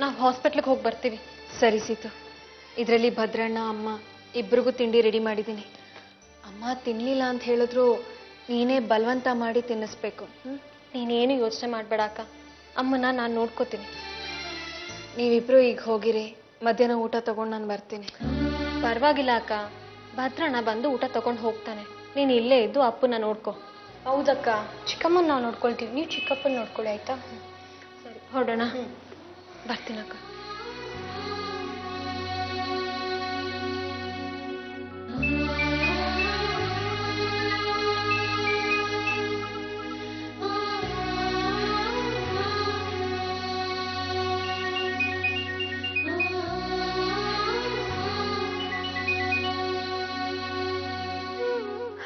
ನಾವು ಹಾಸ್ಪಿಟ್ಲಿಗೆ ಹೋಗಿ ಬರ್ತೀವಿ. ಸರಿ ಸೀತು, ಇದರಲ್ಲಿ ಭದ್ರಣ್ಣ ಅಮ್ಮ ಇಬ್ಬರಿಗೂ ತಿಂಡಿ ರೆಡಿ ಮಾಡಿದ್ದೀನಿ. ಅಮ್ಮ ತಿನ್ನಲಿಲ್ಲ ಅಂತ ಹೇಳಿದ್ರು ನೀನೇ ಬಲವಂತ ಮಾಡಿ ತಿನ್ನಿಸ್ಬೇಕು. ನೀನೇನು ಯೋಚನೆ ಮಾಡಬೇಡ ಅಕ್ಕ, ಅಮ್ಮನ ನಾನು ನೋಡ್ಕೋತೀನಿ. ನೀವಿಬ್ರು ಈಗ ಹೋಗಿರಿ, ಮಧ್ಯಾಹ್ನ ಊಟ ತಗೊಂಡು ನಾನು ಬರ್ತೀನಿ. ಪರವಾಗಿಲ್ಲ ಅಕ್ಕ, ಭದ್ರಣ್ಣ ಬಂದು ಊಟ ತಗೊಂಡು ಹೋಗ್ತಾನೆ. ನೀನು ಇಲ್ಲೇ ಇದ್ದು ಅಪ್ಪನ ನೋಡ್ಕೊ. ಹೌದಕ್ಕ, ಚಿಕ್ಕಮ್ಮನ ನಾವು ನೋಡ್ಕೊಳ್ತೀವಿ, ನೀವು ಚಿಕ್ಕಪ್ಪನ ನೋಡ್ಕೊಳ್ಳಿ ಆಯ್ತಾ? ಸರಿ ಹೊರಡೋಣ. ಬರ್ತೀನಕ್ಕ.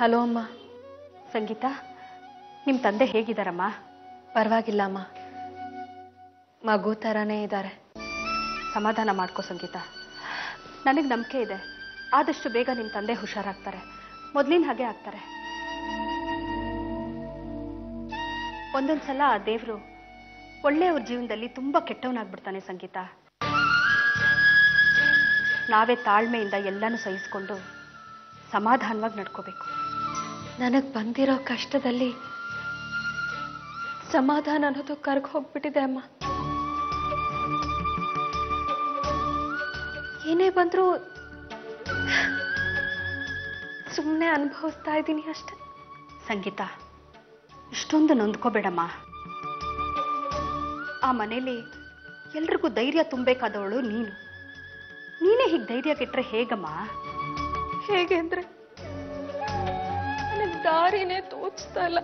ಹಲೋ ಅಮ್ಮ. ಸಂಗೀತ, ನಿಮ್ಮ ತಂದೆ ಹೇಗಿದ್ದಾರಮ್ಮ? ಪರವಾಗಿಲ್ಲ ಅಮ್ಮ, ಮಗು ಥರನೇ ಇದ್ದಾರೆ. ಸಮಾಧಾನ ಮಾಡ್ಕೋ ಸಂಗೀತ, ನನಗೆ ನಂಬಿಕೆ ಇದೆ. ಆದಷ್ಟು ಬೇಗ ನಿಮ್ಮ ತಂದೆ ಹುಷಾರಾಗ್ತಾರೆ, ಮೊದಲಿನ ಹಾಗೆ ಆಗ್ತಾರೆ. ಒಂದೊಂದು ಸಲ ಆ ದೇವರು ಒಳ್ಳೆಯವ್ರ ಜೀವನದಲ್ಲಿ ತುಂಬ ಕೆಟ್ಟವನಾಗ್ಬಿಡ್ತಾನೆ ಸಂಗೀತ. ನಾವೇ ತಾಳ್ಮೆಯಿಂದ ಎಲ್ಲನೂ ಸಹಿಸ್ಕೊಂಡು ಸಮಾಧಾನವಾಗಿ ನಡ್ಕೋಬೇಕು. ನನಗೆ ಬಂದಿರೋ ಕಷ್ಟದಲ್ಲಿ ಸಮಾಧಾನ ಅನ್ನೋದು ಕರ್ಗ ಹೋಗ್ಬಿಟ್ಟಿದೆ ಅಮ್ಮ. ಏನೇ ಬಂದರೂ ಸುಮ್ಮನೆ ಅನುಭವಿಸ್ತಾ ಇದ್ದೀನಿ ಅಷ್ಟೆ. ಸಂಗೀತ, ಇಷ್ಟೊಂದು ನೊಂದ್ಕೋಬೇಡಮ್ಮ. ಆ ಮನೇಲಿ ಎಲ್ರಿಗೂ ಧೈರ್ಯ ತುಂಬಬೇಕಾದವಳು ನೀನು. ನೀನೇ ಹೀಗೆ ಧೈರ್ಯ ಕೆಟ್ಟರೆ ಹೇಗಮ್ಮ? ಹೇಗೆ ಅಂದ್ರೆ ನನಗೆ ದಾರಿನೇ ತೋಚ್ತಾ ಇಲ್ಲ.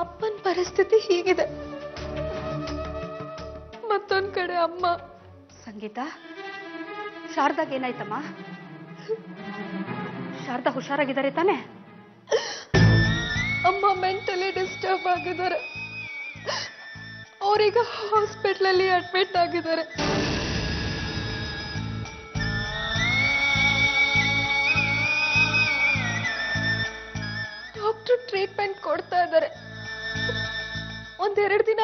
ಅಪ್ಪನ ಪರಿಸ್ಥಿತಿ ಹೀಗಿದೆ, ಮತ್ತೊಂದ್ ಕಡೆ ಅಮ್ಮ. ಸಂಗೀತ, ಶಾರದಾಗ್ ಏನಾಯ್ತಮ್ಮ? ಶಾರದಾ ಹುಷಾರಾಗಿದ್ದಾರೆ ತಾನೆ? ಅಮ್ಮ ಮೆಂಟಲಿ ಡಿಸ್ಟರ್ಬ್ ಆಗಿದ್ದಾರೆ, ಅವರೀಗ ಹಾಸ್ಪಿಟ್ಲಲ್ಲಿ ಅಡ್ಮಿಟ್ ಆಗಿದ್ದಾರೆ. ಡಾಕ್ಟರ್ ಟ್ರೀಟ್ಮೆಂಟ್ ಕೊಡ್ತಾ ಇದ್ದಾರೆ. ಒಂದೆರಡು ದಿನ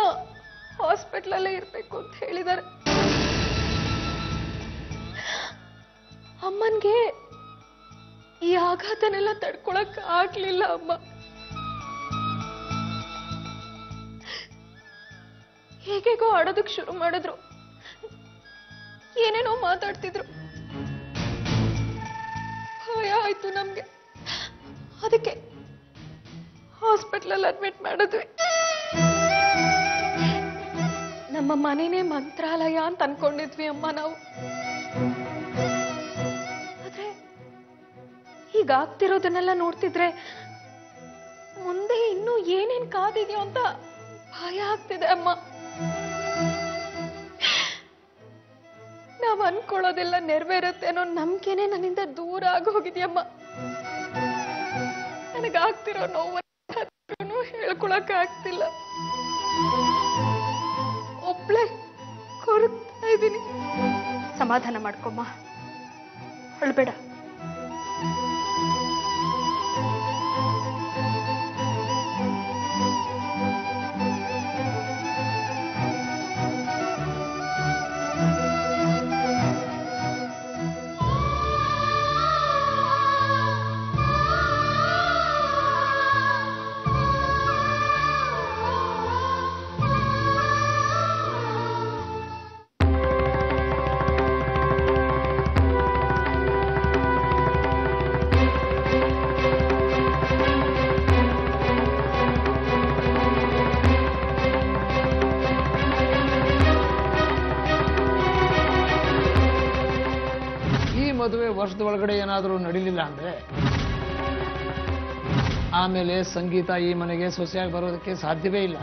ಹಾಸ್ಪಿಟ್ಲಲ್ಲೇ ಇರ್ಬೇಕು ಅಂತ ಹೇಳಿದ್ದಾರೆ. ಅಮ್ಮನ್ಗೆ ಈ ಆಘಾತನೆಲ್ಲ ತಡ್ಕೊಳಕ್ ಆಗ್ಲಿಲ್ಲ ಅಮ್ಮ. ಹೇಗೇಗೋ ಆಡೋದಕ್ ಶುರು ಮಾಡಿದ್ರು, ಏನೇನೋ ಮಾತಾಡ್ತಿದ್ರು. ಭಯ ಆಯ್ತು ನಮ್ಗೆ, ಅದಕ್ಕೆ ಹಾಸ್ಪಿಟ್ಲಲ್ಲಿ ಅಡ್ಮಿಟ್ ಮಾಡಿದ್ವಿ. ನಮ್ಮ ಮನೆನೇ ಮಂತ್ರಾಲಯ ಅಂತ ಅನ್ಕೊಂಡಿದ್ವಿ ಅಮ್ಮ ನಾವು. ಆದ್ರೆ ಹೀಗಾಗ್ತಿರೋದನ್ನೆಲ್ಲ ನೋಡ್ತಿದ್ರೆ ಮುಂದೆ ಇನ್ನೂ ಏನೇನ್ ಕಾದಿದ್ಯೋ ಅಂತ ಭಯ ಆಗ್ತಿದೆ ಅಮ್ಮ. ನಾವ್ ಅನ್ಕೊಳ್ಳೋದೆಲ್ಲ ನೆರವೇರುತ್ತೆ ಅನ್ನೋ ನಂಬಿಕೆನೆ ನನ್ನಿಂದ ದೂರ ಆಗೋಗಿದ್ಯಮ್ಮ. ನನಗಾಗ್ತಿರೋ ನೋವನ್ನು ಹೇಳ್ಕೊಳಕ್ ಆಗ್ತಿಲ್ಲ. ಒಬ್ಳೆ ಕೊರಗ್ತಾ ಇದ್ದೀನಿ. ಸಮಾಧಾನ ಮಾಡ್ಕೊಮ್ಮ, ಅಳ್ಬೇಡ. ಮದುವೆ ವರ್ಷದ ಒಳಗಡೆ ಏನಾದರೂ ನಡೀಲಿಲ್ಲ ಅಂದ್ರೆ ಆಮೇಲೆ ಸಂಗೀತ ಈ ಮನೆಗೆ ಸೊಸೆಯಾಗಿ ಬರೋದಕ್ಕೆ ಸಾಧ್ಯವೇ ಇಲ್ಲ.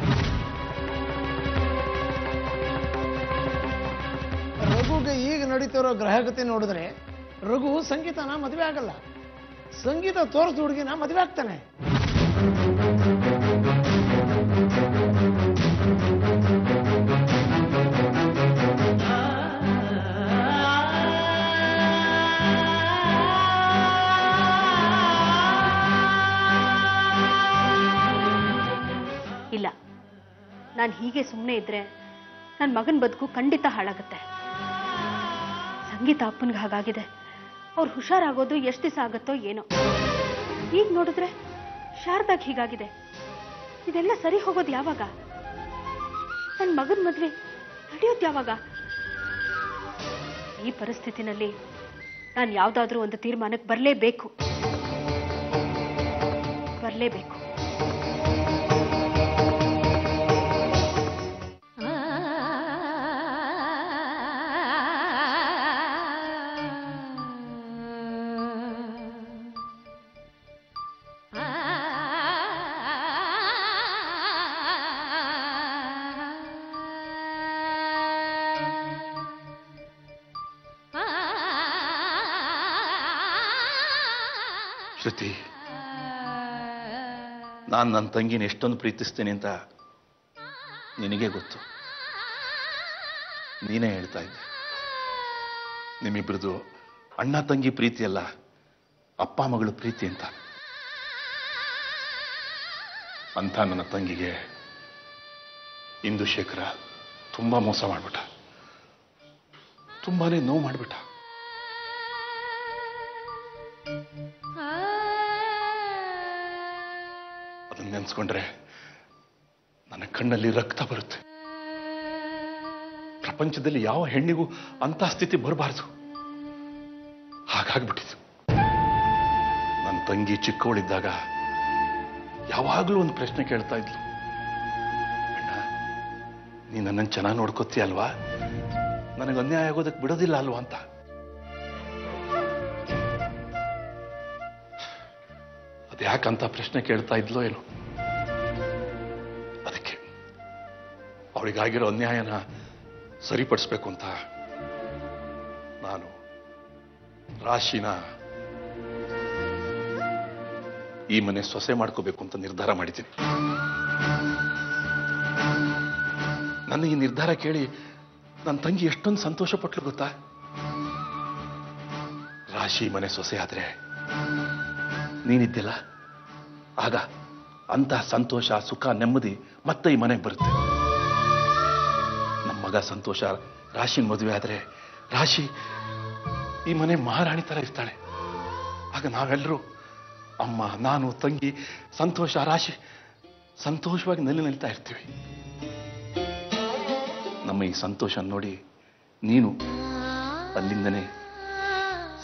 ರಘುಗೆ ಈಗ ನಡೀತಿರೋ ಗ್ರಹಗತಿ ನೋಡಿದ್ರೆ ರಘು ಸಂಗೀತನ ಮದುವೆ ಆಗಲ್ಲ, ಸಂಗೀತ ತೋರಿಸಿದ ಹುಡುಗಿನ ಮದುವೆ ಆಗ್ತಾನೆ. ನಾನು ಹೀಗೆ ಸುಮ್ಮನೆ ಇದ್ರೆ ನನ್ನ ಮಗನ ಬದುಕು ಖಂಡಿತ ಹಾಳಾಗುತ್ತೆ. ಸಂಗೀತ ಅಪ್ಪನಿಗೆ ಹಾಗಾಗಿದೆ. ಅವ್ರು ಹುಷಾರಾಗೋದು ಎಷ್ಟು ದಿವಸ ಆಗುತ್ತೋ ಏನೋ. ಈಗ ನೋಡಿದ್ರೆ ಶಾರದಾಗ ಹೀಗಾಗಿದೆ. ಇದೆಲ್ಲ ಸರಿ ಹೋಗೋದು ಯಾವಾಗ? ನನ್ನ ಮಗನ ಮದುವೆ ನಡೆಯೋದು ಯಾವಾಗ? ಈ ಪರಿಸ್ಥಿತಿನಲ್ಲಿ ನಾನು ಯಾವುದಾದ್ರೂ ಒಂದು ತೀರ್ಮಾನಕ್ಕೆ ಬರಲೇಬೇಕು. ಶ್ರುತಿ, ನಾನು ನನ್ನ ತಂಗಿನ ಎಷ್ಟೊಂದು ಪ್ರೀತಿಸ್ತೇನೆ ಅಂತ ನಿನಗೆ ಗೊತ್ತು. ನೀನೇ ಹೇಳ್ತಾ ಇದ್ದೆ, ನಿಮ್ಮಿಬ್ರದು ಅಣ್ಣ ತಂಗಿ ಪ್ರೀತಿ ಅಲ್ಲ, ಅಪ್ಪ ಮಗಳು ಪ್ರೀತಿ ಅಂತ. ಅಂತ ನನ್ನ ತಂಗಿಗೆ ಇಂದುಶೇಖರ ತುಂಬಾ ಮೋಸ ಮಾಡ್ಬಿಟ್ಟ, ತುಂಬಾನೇ ನೋವು ಮಾಡ್ಬಿಟ್ಟ. ಅದನ್ನ ನೆನ್ಸ್ಕೊಂಡ್ರೆ ನನ್ನ ಕಣ್ಣಲ್ಲಿ ರಕ್ತ ಬರುತ್ತೆ. ಪ್ರಪಂಚದಲ್ಲಿ ಯಾವ ಹೆಣ್ಣಿಗೂ ಅಂತ ಸ್ಥಿತಿ ಬರಬಾರದು, ಹಾಗಾಗ್ಬಿಟ್ಟಿತು. ನನ್ನ ತಂಗಿ ಚಿಕ್ಕವಳಿದ್ದಾಗ ಯಾವಾಗಲೂ ಒಂದು ಪ್ರಶ್ನೆ ಕೇಳ್ತಾ ಇದ್ಲು, ಅಣ್ಣ ನೀ ನನ್ನನ್ನು ಚೆನ್ನಾಗಿ ನೋಡ್ಕೋತೀಯ ಅಲ್ವಾ, ನನಗೆ ಅನ್ಯಾಯ ಆಗೋದಕ್ಕೆ ಬಿಡೋದಿಲ್ಲ ಅಲ್ವಾ ಅಂತ. ಅದ್ಯಾಕಂತ ಪ್ರಶ್ನೆ ಕೇಳ್ತಾ ಇದ್ಲೋ ಏನೋ. ಅದಕ್ಕೆ ಅವಳಿಗಾಗಿರೋ ಅನ್ಯಾಯನ ಸರಿಪಡಿಸ್ಬೇಕು ಅಂತ ನಾನು ರಾಶಿನ ಈ ಮನೆ ಸೊಸೆ ಮಾಡ್ಕೋಬೇಕು ಅಂತ ನಿರ್ಧಾರ ಮಾಡಿದ್ದೀನಿ. ನನ್ನ ಈ ನಿರ್ಧಾರ ಕೇಳಿ ನನ್ನ ತಂಗಿ ಎಷ್ಟೊಂದು ಸಂತೋಷ ಪಟ್ಲು ಗೊತ್ತಾ. ರಾಶಿ ಮನೆ ಸೊಸೆ ಆದ್ರೆ ನೀನಿದ್ದೆಲ್ಲ, ಆಗ ಅಂತ ಸಂತೋಷ ಸುಖ ನೆಮ್ಮದಿ ಮತ್ತೆ ಈ ಮನೆಗೆ ಬರುತ್ತೆ. ನಮ್ಮ ಮಗ ಸಂತೋಷ ರಾಶಿನ ಮದುವೆ ಆದ್ರೆ ರಾಶಿ ಈ ಮನೆ ಮಹಾರಾಣಿ ತರ ಇರ್ತಾಳೆ. ಆಗ ನಾವೆಲ್ಲರೂ ಅಮ್ಮ, ನಾನು, ತಂಗಿ, ಸಂತೋಷ, ರಾಶಿ ಸಂತೋಷವಾಗಿ ನಿಲ್ತಾ ಇರ್ತೀವಿ. ನಮ್ಮ ಈ ಸಂತೋಷ ನೋಡಿ ನೀನು ಅಲ್ಲಿಂದನೇ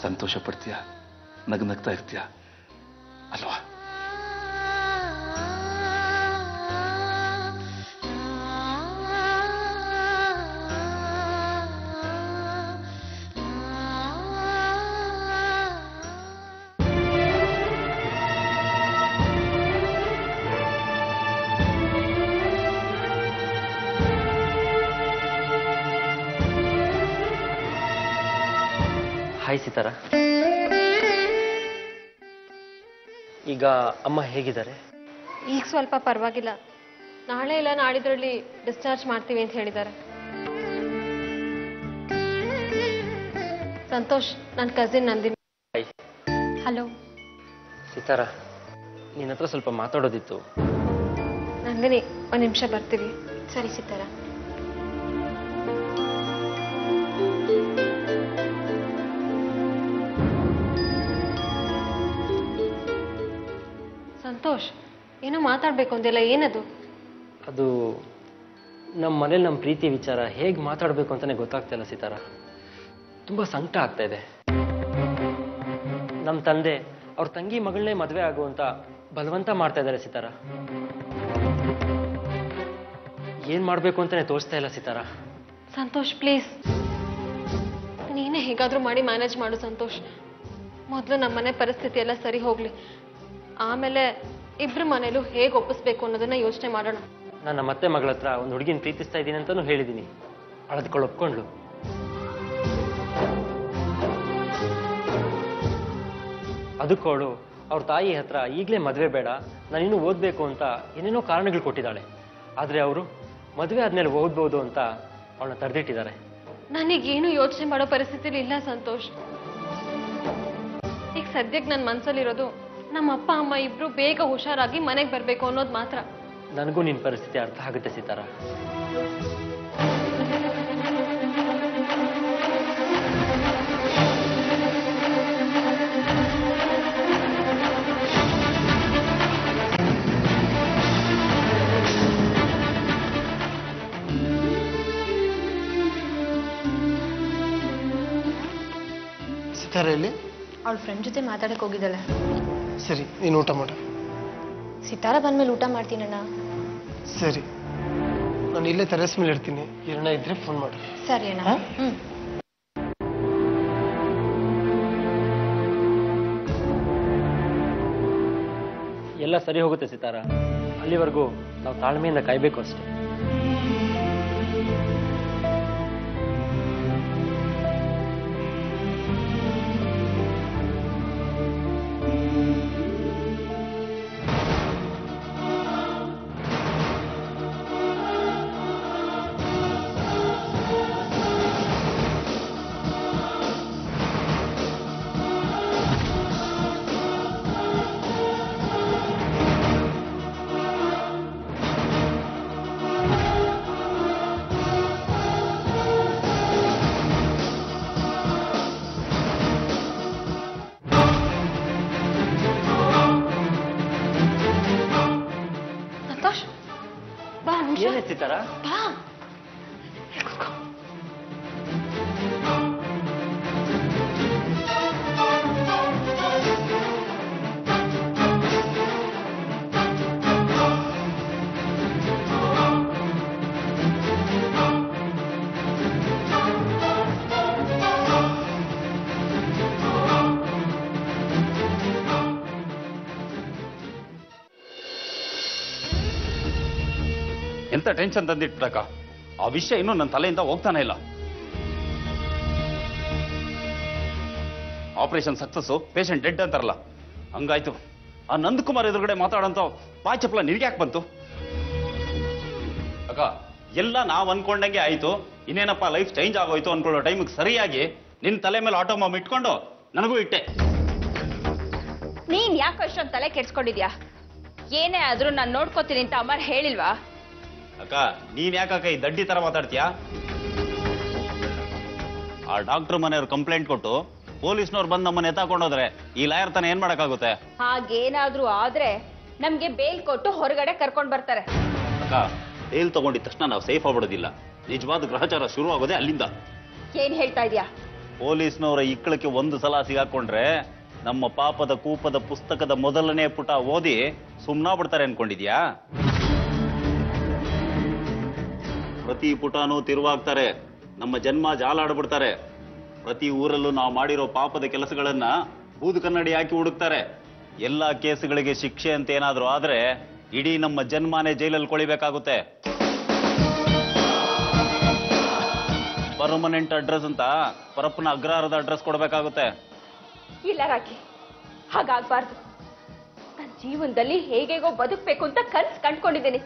ಸಂತೋಷ ಪಡ್ತೀಯ, ನಗ್ನಗ್ತಾ ಇರ್ತೀಯ ಅಲ್ವಾ? ಹಾಯ್ ಸಿತಾರ, ಈಗ ಅಮ್ಮ ಹೇಗಿದ್ದಾರೆ? ಈಗ ಸ್ವಲ್ಪ ಪರವಾಗಿಲ್ಲ. ನಾಳೆ ಇಲ್ಲ ನಾಡಿದ್ರಲ್ಲಿ ಡಿಸ್ಚಾರ್ಜ್ ಮಾಡ್ತೀವಿ ಅಂತ ಹೇಳಿದ್ದಾರೆ. ಸಂತೋಷ್, ನನ್ನ cousin Nandini. Hi. Hello Sithara, ನಿನ್ನ ಹತ್ರ ಸ್ವಲ್ಪ ಮಾತಾಡೋದಿತ್ತು. ನಂದಿನಿ, ಒಂದು ನಿಮಿಷ ಬರ್ತೀವಿ. ಸರಿ ಸಿತಾರ. ಸಂತೋಷ್, ಏನೋ ಮಾತಾಡ್ಬೇಕು ಅಂದಿಲ್ಲ, ಏನದು? ಅದು ನಮ್ಮ ಮನೇಲಿ ನಮ್ಮ ಪ್ರೀತಿ ವಿಚಾರ ಹೇಗೆ ಮಾತಾಡಬೇಕು ಅಂತಾನೆ ಗೊತ್ತಾಗ್ತಾ ಇಲ್ಲ ಸಿತಾರ. ತುಂಬ ಸಂಕಟ ಆಗ್ತಾ ಇದೆ. ನಮ್ಮ ತಂದೆ ಅವ್ರ ತಂಗಿ ಮಗಳನ್ನೇ ಮದುವೆ ಆಗುವಂತ ಬಲವಂತ ಮಾಡ್ತಾ ಇದ್ದಾರೆ ಸಿತಾರ. ಏನ್ ಮಾಡ್ಬೇಕು ಅಂತಾನೆ ತೋರಿಸ್ತಾ ಇಲ್ಲ ಸಿತಾರ. ಸಂತೋಷ್ ಪ್ಲೀಸ್, ನೀನೇ ಹೇಗಾದ್ರೂ ಮಾಡಿ ಮ್ಯಾನೇಜ್ ಮಾಡು ಸಂತೋಷ್. ಮೊದಲು ನಮ್ಮನೆ ಪರಿಸ್ಥಿತಿ ಎಲ್ಲ ಸರಿ ಹೋಗ್ಲಿ, ಆಮೇಲೆ ಇಬ್ರು ಮನೇಲೂ ಹೇಗೆ ಒಪ್ಪಿಸ್ಬೇಕು ಅನ್ನೋದನ್ನ ಯೋಚನೆ ಮಾಡೋಣ. ನಾನು ನಮ್ಮ ಅತ್ತೆ ಮಗಳ ಹತ್ರ ಒಂದು ಹುಡುಗಿನ ಪ್ರೀತಿಸ್ತಾ ಇದ್ದೀನಿ ಅಂತಾನು ಹೇಳಿದ್ದೀನಿ. ಅಳದ್ಕೊಂಡು ಒಪ್ಕೊಂಡ್ಲು. ಅದಕ್ಕೋಳು ಅವ್ರ ತಾಯಿ ಹತ್ರ ಈಗಲೇ ಮದುವೆ ಬೇಡ, ನಾನಿನ್ನೂ ಓದಬೇಕು ಅಂತ ಏನೇನೋ ಕಾರಣಗಳು ಕೊಟ್ಟಿದ್ದಾಳೆ. ಆದರೆ ಅವರು ಮದುವೆ ಆದ್ಮೇಲೆ ಓದ್ಬೋದು ಅಂತ ಅವಳನ್ನ ತಡೆದಿಟ್ಟಿದ್ದಾರೆ. ನನಗೇನು ಯೋಚನೆ ಮಾಡೋ ಪರಿಸ್ಥಿತಿಲಿ ಇಲ್ಲ ಸಂತೋಷ್. ಈಗ ಸದ್ಯಕ್ಕೆ ನನ್ನ ಮನಸ್ಸಲ್ಲಿರೋದು ನಮ್ಮ ಅಪ್ಪ ಅಮ್ಮ ಇಬ್ರು ಬೇಗ ಹುಷಾರಾಗಿ ಮನೆಗೆ ಬರಬೇಕು ಅನ್ನೋದು ಮಾತ್ರ. ನನಗೂ ನಿನ್ನ ಪರಿಸ್ಥಿತಿ ಅರ್ಥ ಆಗುತ್ತೆ ಸಿತಾರ. ಸಿತಾರೆಯಲ್ಲಿ ಅವಳ ಫ್ರೆಂಡ್ ಜೊತೆ ಮಾತಾಡಕ್ಕೆ ಹೋಗಿದ್ದಾಳೆ. ಸರಿ, ನೀನು ಊಟ ಮಾಡು. ಸಿತಾರ ಬಂದ್ಮೇಲೆ ಊಟ ಮಾಡ್ತೀನಣ್ಣ. ಸರಿ, ನಾನು ಇಲ್ಲೇ ಟೆರೆಸ್ ಮೇಲೆ ಇರ್ತೀನಿ. ಏನಣ್ಣ ಇದ್ರೆ ಫೋನ್ ಮಾಡು. ಸರಿ ಅಣ್ಣ. ಹಾ? ಹ್ಮ್. ಎಲ್ಲ ಸರಿ ಹೋಗುತ್ತೆ ಸಿತಾರ. ಅಲ್ಲಿವರೆಗೂ ನಾವು ತಾಳ್ಮೆಯಿಂದ ಕಾಯ್ಬೇಕು ಅಷ್ಟೇ. ಸಂತೋಷ್, ಬಾ ನಿಮಿಷ. ಏನೇ ಸಿತಾರ? ಬಾ. ಎಂತ ಟೆನ್ಷನ್ ತಂದಿಟ್ಟಾಕ ಆ ವಿಷಯ ಇನ್ನೂ ನನ್ನ ತಲೆಯಿಂದ ಹೋಗ್ತಾನೆ ಇಲ್ಲ. ಆಪರೇಷನ್ ಸಕ್ಸಸ್, ಪೇಷಂಟ್ ಡೆಡ್ ಅಂತಾರಲ್ಲ, ಹಂಗಾಯ್ತು. ಆ ನಂದಕುಮಾರ್ ಎದುರುಗಡೆ ಮಾತಾಡೋಂತ ಬಾಯ್ ಚಪ್ಪಲ ನಿನಗೆ ಯಾಕೆ ಬಂತು ಅಕ್ಕ? ಎಲ್ಲ ನಾವ್ ಅನ್ಕೊಂಡಂಗೆ ಆಯ್ತು. ಇನ್ನೇನಪ್ಪ ಲೈಫ್ ಚೇಂಜ್ ಆಗೋಯ್ತು ಅನ್ಕೊಳ್ಳೋ ಟೈಮಿಗೆ ಸರಿಯಾಗಿ ನಿನ್ ತಲೆ ಮೇಲೆ ಆಟೋಮಾಮ್ ಇಟ್ಕೊಂಡು ನನಗೂ ಇಟ್ಟೆ. ನೀನ್ ಯಾಕೆ ಅಷ್ಟೊಂದು ತಲೆ ಕೆಡ್ಸ್ಕೊಂಡಿದ್ಯಾ? ಏನೇ ಆದ್ರೂ ನಾನು ನೋಡ್ಕೋತೀನಿ ಅಂತ ಅಮರ್ ಹೇಳಿಲ್ವಾ? ಅಕ್ಕ, ನೀನ್ ಯಾಕಕ್ಕ ಈ ದಡ್ಡಿ ತರ ಮಾತಾಡ್ತೀಯಾ? ಆ ಡಾಕ್ಟರ್ ಮನೆಯವ್ರು ಕಂಪ್ಲೇಂಟ್ ಕೊಟ್ಟು ಪೊಲೀಸ್ನವ್ರು ಬಂದು ನಮ್ಮನ್ನ ಎತ್ತಾಕೊಂಡೋದ್ರೆ ಈ ಲಾಯರ್ ತಾನೆ ಏನ್ ಮಾಡಕ್ಕಾಗುತ್ತೆ? ಹಾಗೇನಾದ್ರೂ ಆದ್ರೆ ನಮ್ಗೆ ಬೇಲ್ ಕೊಟ್ಟು ಹೊರಗಡೆ ಕರ್ಕೊಂಡ್ ಬರ್ತಾರೆ. ಅಕ್ಕ, ಬೇಲ್ ತಗೊಂಡಿದ ತಕ್ಷಣ ನಾವು ಸೇಫ್ ಆಗ್ಬಿಡೋದಿಲ್ಲ. ನಿಜವಾದ ಗ್ರಹಚಾರ ಶುರು ಆಗೋದೇ ಅಲ್ಲಿಂದ. ಏನ್ ಹೇಳ್ತಾ ಇದ್ಯಾ? ಪೊಲೀಸ್ನವರ ಇಕ್ಕಳಕ್ಕೆ ಒಂದು ಸಲ ಸಿಗಾಕೊಂಡ್ರೆ ನಮ್ಮ ಪಾಪದ ಕೂಪದ ಪುಸ್ತಕದ ಮೊದಲನೇ ಪುಟ ಓದಿ ಸುಮ್ನಾಗ್ಬಿಡ್ತಾರೆ ಅನ್ಕೊಂಡಿದ್ಯಾ? ಪ್ರತಿ ಪುಟನೂ ತಿರುವಾಗ್ತಾರೆ, ನಮ್ಮ ಜನ್ಮ ಜಾಲಾಡ್ಬಿಡ್ತಾರೆ. ಪ್ರತಿ ಊರಲ್ಲೂ ನಾವು ಮಾಡಿರೋ ಪಾಪದ ಕೆಲಸಗಳನ್ನ ಬೂದು ಕನ್ನಡಿ ಹಾಕಿ ಹುಡುಕ್ತಾರೆ. ಎಲ್ಲಾ ಕೇಸುಗಳಿಗೆ ಶಿಕ್ಷೆ ಅಂತ ಏನಾದ್ರೂ ಆದ್ರೆ ಇಡೀ ನಮ್ಮ ಜನ್ಮಾನೇ ಜೈಲಲ್ಲಿ ಕೊಳಿಬೇಕಾಗುತ್ತೆ. ಪರ್ಮನೆಂಟ್ ಅಡ್ರೆಸ್ ಅಂತ ಪರಪ್ಪನ ಅಗ್ರಹಾರದ ಅಡ್ರೆಸ್ ಕೊಡ್ಬೇಕಾಗುತ್ತೆ. ಇಲ್ಲ ರಾಕಿ, ಹಾಗಾಗ್ಬಾರ್ದು. ನನ್ನ ಜೀವನದಲ್ಲಿ ಹೇಗೇಗೋ ಬದುಕ್ಬೇಕು ಅಂತ ಕನ್ಸ್ ಕಂಡ್ಕೊಂಡಿದ್ದೀನಿ.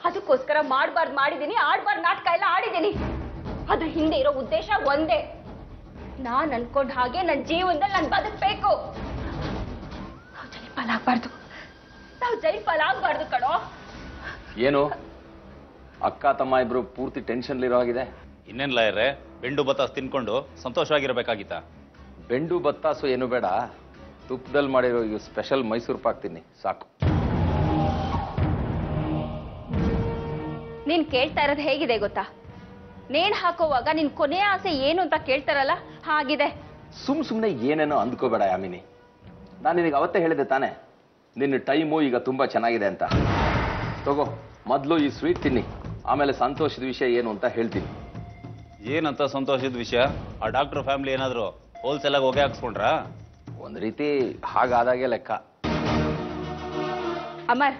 ಅದಕ್ಕೋಸ್ಕರ ಮಾಡ್ಬಾರ್ದು ಮಾಡಿದ್ದೀನಿ, ಆಡ್ಬಾರ್ದು ನಾಟಕ ಎಲ್ಲ ಆಡಿದ್ದೀನಿ. ಅದ್ರ ಹಿಂದೆ ಇರೋ ಉದ್ದೇಶ ಒಂದೇ, ನಾನ್ ಅನ್ಕೊಂಡ್ ಹಾಗೆ ನನ್ನ ಜೀವನದಲ್ಲಿ ನಾನು ಬದುಕ್ಬೇಕು. ನಾವು ಜೈಲ್ ಪಾಲಾಗ್ಬಾರ್ದು, ನಾವು ಜೈಲ್ ಪಾಲಾಗ್ಬಾರ್ದು ಕಣೋ. ಏನು ಅಕ್ಕ ತಮ್ಮ ಇಬ್ರು ಪೂರ್ತಿ ಟೆನ್ಷನ್ಲಿರೋ ಆಗಿದೆ? ಇನ್ನೇನ್ ಲಾಯರೇ, ಬೆಂಡು ಬತ್ತಾಸ್ ತಿನ್ಕೊಂಡು ಸಂತೋಷವಾಗಿರ್ಬೇಕಾಗಿತ್ತ? ಬೆಂಡು ಬತ್ತಾಸು ಏನು ಬೇಡ, ತುಪ್ಪದಲ್ಲಿ ಮಾಡಿರೋ ಈಗ ಸ್ಪೆಷಲ್ ಮೈಸೂರು ಪಾಕ್ ತಿನ್ನಿ ಸಾಕು. ನೀನ್ ಕೇಳ್ತಾ ಇರೋದು ಹೇಗಿದೆ ಗೊತ್ತಾ? ನೇಣ್ ಹಾಕೋವಾಗ ನಿನ್ ಕೊನೆಯ ಆಸೆ ಏನು ಅಂತ ಕೇಳ್ತಾರಲ್ಲ, ಹಾಗಿದೆ. ಸುಮ್ನೆ ಏನೇನೋ ಅಂದ್ಕೋಬೇಡ ಯಾಮಿನಿ. ನಾನು ನಿನಗೆ ಅವತ್ತೇ ಹೇಳಿದೆ ತಾನೆ, ನಿನ್ನ ಟೈಮು ಈಗ ತುಂಬಾ ಚೆನ್ನಾಗಿದೆ ಅಂತ. ತಗೋ, ಮೊದಲು ಈ ಸ್ವೀಟ್ ತಿನ್ನಿ, ಆಮೇಲೆ ಸಂತೋಷದ ವಿಷಯ ಏನು ಅಂತ ಹೇಳ್ತೀನಿ. ಏನಂತ ಸಂತೋಷದ ವಿಷಯ? ಆ ಡಾಕ್ಟರ್ ಫ್ಯಾಮಿಲಿ ಏನಾದ್ರು ಹೋಲ್ಸೇಲ್ ಆಗಿ ಹೊಗೆ ಹಾಕ್ಸ್ಕೊಂಡ್ರಾ? ಒಂದ್ ರೀತಿ ಹಾಗಾದಾಗೆ ಲೆಕ್ಕ. ಅಮರ್,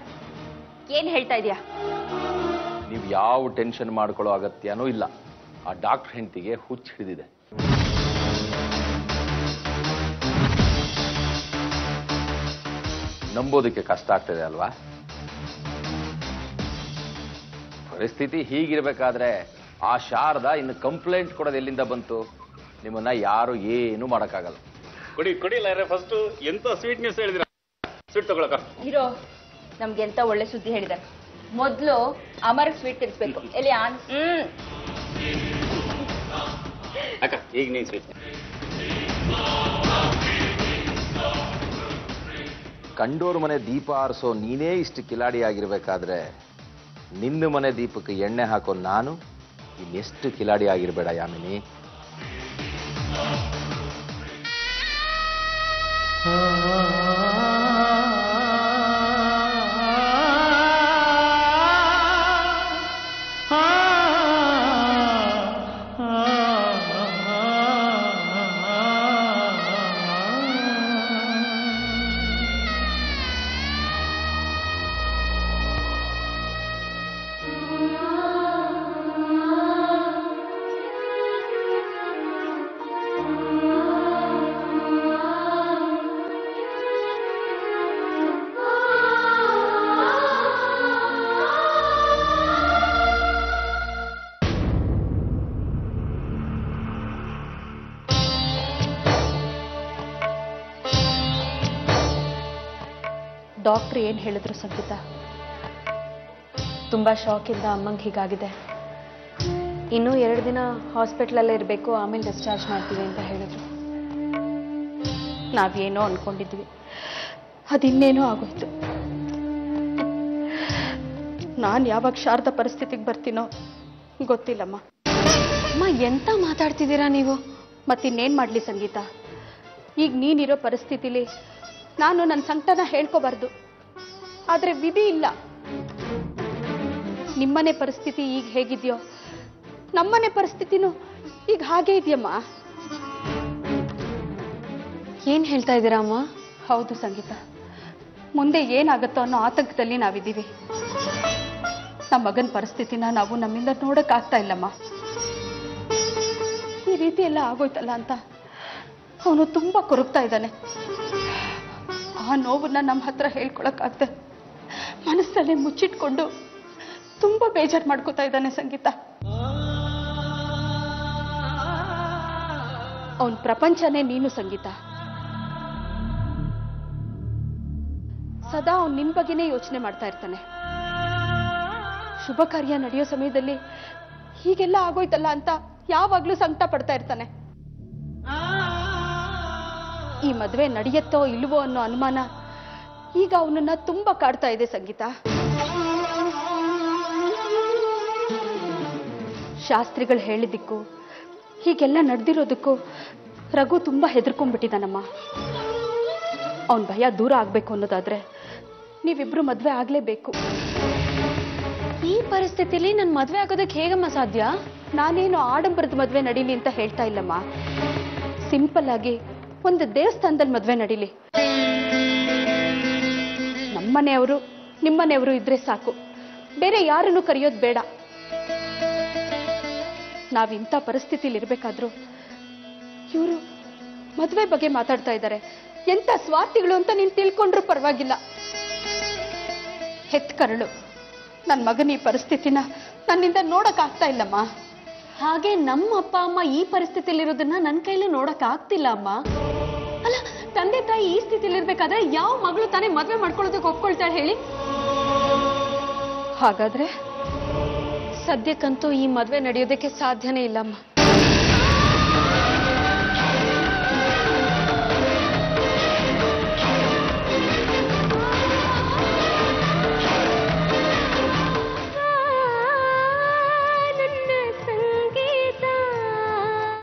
ಏನ್ ಹೇಳ್ತಾ ಇದೀಯಾ? ನೀವು ಯಾವ ಟೆನ್ಷನ್ ಮಾಡ್ಕೊಳ್ಳೋ ಅಗತ್ಯನೂ ಇಲ್ಲ. ಆ ಡಾಕ್ಟರ್ ಹೆಂಡತಿಗೆ ಹುಚ್ಚು ಹಿಡಿದಿದೆ. ನಂಬೋದಕ್ಕೆ ಕಷ್ಟ ಆಗ್ತದೆ ಅಲ್ವಾ? ಪರಿಸ್ಥಿತಿ ಹೀಗಿರ್ಬೇಕಾದ್ರೆ ಆ ಶಾರದಾ ಇನ್ನು ಕಂಪ್ಲೇಂಟ್ ಕೊಡೋದು ಎಲ್ಲಿಂದ ಬಂತು? ನಿಮ್ಮನ್ನ ಯಾರು ಏನು ಮಾಡಕ್ಕಾಗಲ್ಲ. ಕೊಡಿ ಕೊಡಿ ಲಾಯರೇ, ಫಸ್ಟ್ ಎಂತ ಸ್ವೀಟ್ ನ್ಯೂಸ್ ಹೇಳಿದ್ರ? ಸ್ವೀಟ್ ತಗೊಳಕ. ಹೀರೋ, ನಮ್ಗೆ ಎಂತ ಒಳ್ಳೆ ಸುದ್ದಿ ಹೇಳಿದ್ದಾರೆ. ಮೊದ್ಲು ಅಮರ್ ಸ್ವೀಟ್ ತಿನ್ಸ್ಬೇಕು. ಎಲ್ಲಿ ಅಕ್ಕ ಈಗ ನೀನ್ ಸ್ವೀಟ್. ಕಂಡೋರ್ ಮನೆ ದೀಪ ಆರಿಸೋ ನೀನೇ ಇಷ್ಟು ಕಿಲಾಡಿ ಆಗಿರ್ಬೇಕಾದ್ರೆ ನಿನ್ನ ಮನೆ ದೀಪಕ್ಕೆ ಎಣ್ಣೆ ಹಾಕೋ ನಾನು ಇನ್ನೆಷ್ಟು ಕಿಲಾಡಿ ಆಗಿರ್ಬೇಡ ಯಾಮಿನಿ. ಡಾಕ್ಟ್ರ್ ಏನು ಹೇಳಿದ್ರು ಸಂಗೀತ? ತುಂಬ ಶಾಕಿಂದ ಅಮ್ಮಂಗೆ ಹೀಗಾಗಿದೆ. ಇನ್ನೂ 2 ದಿನ ಹಾಸ್ಪಿಟ್ಲಲ್ಲೇ ಇರಬೇಕು, ಆಮೇಲೆ ಡಿಸ್ಚಾರ್ಜ್ ಮಾಡ್ತೀವಿ ಅಂತ ಹೇಳಿದ್ರು. ನಾವೇನೋ ಅನ್ಕೊಂಡಿದ್ವಿ, ಅದಿನ್ನೇನೋ ಆಗೋಯ್ತು. ನಾನು ಯಾವಾಗ ಶಾರದಾ ಪರಿಸ್ಥಿತಿಗೆ ಬರ್ತೀನೋ ಗೊತ್ತಿಲ್ಲಮ್ಮ. ಅಮ್ಮ ಎಂತ ಮಾತಾಡ್ತಿದ್ದೀರಾ ನೀವು? ಮತ್ತಿನ್ನೇನು ಮಾಡಲಿ ಸಂಗೀತ? ಈಗ ನೀನಿರೋ ಪರಿಸ್ಥಿತಿಲಿ ನಾನು ನನ್ನ ಸಂಕಟನ ಹೇಳ್ಕೋಬಾರ್ದು, ಆದರೆ ವಿಧಿ ಇಲ್ಲ. ನಿಮ್ಮನೆ ಪರಿಸ್ಥಿತಿ ಈಗ ಹೇಗಿದೆಯೋ ನಮ್ಮನೆ ಪರಿಸ್ಥಿತಿನೂ ಈಗ ಹಾಗೇ ಇದೆಯಮ್ಮ. ಏನು ಹೇಳ್ತಾ ಇದ್ದೀರಾ ಅಮ್ಮ? ಹೌದು ಸಂಗೀತ, ಮುಂದೆ ಏನಾಗುತ್ತೋ ಅನ್ನೋ ಆತಂಕದಲ್ಲಿ ನಾವಿದ್ದೀವಿ. ನಮ್ಮ ಮಗನ ಪರಿಸ್ಥಿತಿನ ನಾವು ನಮ್ಮಿಂದ ನೋಡೋಕ್ಕಾಗ್ತಾ ಇಲ್ಲಮ್ಮ. ಈ ರೀತಿ ಎಲ್ಲ ಆಗೋಯ್ತಲ್ಲ ಅಂತ ಅವನು ತುಂಬ ಕೊರಗ್ತಾ ಇದ್ದಾನೆ. ಆ ನೋವನ್ನ ನಮ್ಮ ಹತ್ರ ಹೇಳ್ಕೊಳಕ್ಕಾಗ್ದೆ ಮನಸ್ಸಲ್ಲೇ ಮುಚ್ಚಿಟ್ಕೊಂಡು ತುಂಬ ಬೇಜಾರು ಮಾಡ್ಕೋತಾ ಇದ್ದಾನೆ ಸಂಗೀತ. ಅವನ ಪ್ರಪಂಚನೇ ನೀನು ಸಂಗೀತ. ಸದಾ ಅವನು ನಿನ್ ಬಗ್ಗೆನೇ ಯೋಚನೆ ಮಾಡ್ತಾ ಇರ್ತಾನೆ. ಶುಭ ಕಾರ್ಯ ನಡೆಯೋ ಸಮಯದಲ್ಲಿ ಹೀಗೆಲ್ಲ ಆಗೋಯ್ತಲ್ಲ ಅಂತ ಯಾವಾಗ್ಲೂ ಸಂಕಟ ಪಡ್ತಾ ಇರ್ತಾನೆ. ಈ ಮದುವೆ ನಡೆಯತ್ತೋ ಇಲ್ವೋ ಅನ್ನೋ ಅನುಮಾನ ಈಗ ಅವನನ್ನ ತುಂಬಾ ಕಾಡ್ತಾ ಇದೆ ಸಂಗೀತ. ಶಾಸ್ತ್ರಿಗಳು ಹೇಳಿದ್ದಕ್ಕೂ ಹೀಗೆಲ್ಲ ನಡೆದಿರೋದಕ್ಕೂ ರಘು ತುಂಬಾ ಹೆದರ್ಕೊಂಡ್ಬಿಟ್ಟಿದ್ದಾನಮ್ಮ. ಅವನ ಭಯ ದೂರ ಆಗ್ಬೇಕು ಅನ್ನೋದಾದ್ರೆ ನೀವಿಬ್ರು ಮದ್ವೆ ಆಗ್ಲೇಬೇಕು. ಈ ಪರಿಸ್ಥಿತಿಲಿ ನನ್ನ ಮದ್ವೆ ಆಗೋದಕ್ಕೆ ಹೇಗಮ್ಮ ಸಾಧ್ಯ? ನಾನೇನು ಆಡಂಬರದ ಮದ್ವೆ ನಡೀಲಿ ಅಂತ ಹೇಳ್ತಾ ಇಲ್ಲಮ್ಮ. ಸಿಂಪಲ್ ಆಗಿ ಒಂದು ದೇವಸ್ಥಾನದಲ್ಲಿ ಮದ್ವೆ ನಡೀಲಿ. ನಮ್ಮನೆಯವರು ನಿಮ್ಮನೆಯವರು ಇದ್ರೆ ಸಾಕು, ಬೇರೆ ಯಾರನ್ನು ಕರೆಯೋದು ಬೇಡ. ನಾವಿಂಥ ಪರಿಸ್ಥಿತಿಲಿ ಇರ್ಬೇಕಾದ್ರೂ ಇವರು ಮದ್ವೆ ಬಗ್ಗೆ ಮಾತಾಡ್ತಾ ಇದ್ದಾರೆ. ಎಂತ ಸ್ವಾರ್ಥಿಗಳು ಅಂತ ನೀನು ತಿಳ್ಕೊಂಡ್ರು ಪರವಾಗಿಲ್ಲ. ಹೆತ್ ಕರಳು, ನನ್ನ ಮಗನ ಈ ಪರಿಸ್ಥಿತಿನ ನನ್ನಿಂದ ನೋಡಕ್ ಆಗ್ತಾ ಇಲ್ಲಮ್ಮ. ಹಾಗೆ ನಮ್ಮ ಅಪ್ಪ ಅಮ್ಮ ಈ ಪರಿಸ್ಥಿತಿಲಿರೋದನ್ನ ನನ್ನ ಕೈಲೂ ನೋಡಕ್ ಆಗ್ತಿಲ್ಲ ಅಮ್ಮ. ಅಲ್ಲ, ತಂದೆ ತಾಯಿ ಈ ಸ್ಥಿತಿಲಿ ಇರ್ಬೇಕಾದ್ರೆ ಯಾವ ಮಗಳು ತಾನೇ ಮದ್ವೆ ಮಾಡ್ಕೊಳ್ಳೋದಕ್ಕೆ ಒಪ್ಕೊಳ್ತಾಳೆ ಹೇಳಿ? ಹಾಗಾದ್ರೆ ಸದ್ಯಕ್ಕಂತೂ ಈ ಮದ್ವೆ ನಡೆಯೋದಕ್ಕೆ ಸಾಧ್ಯನೇ ಇಲ್ಲಮ್ಮ.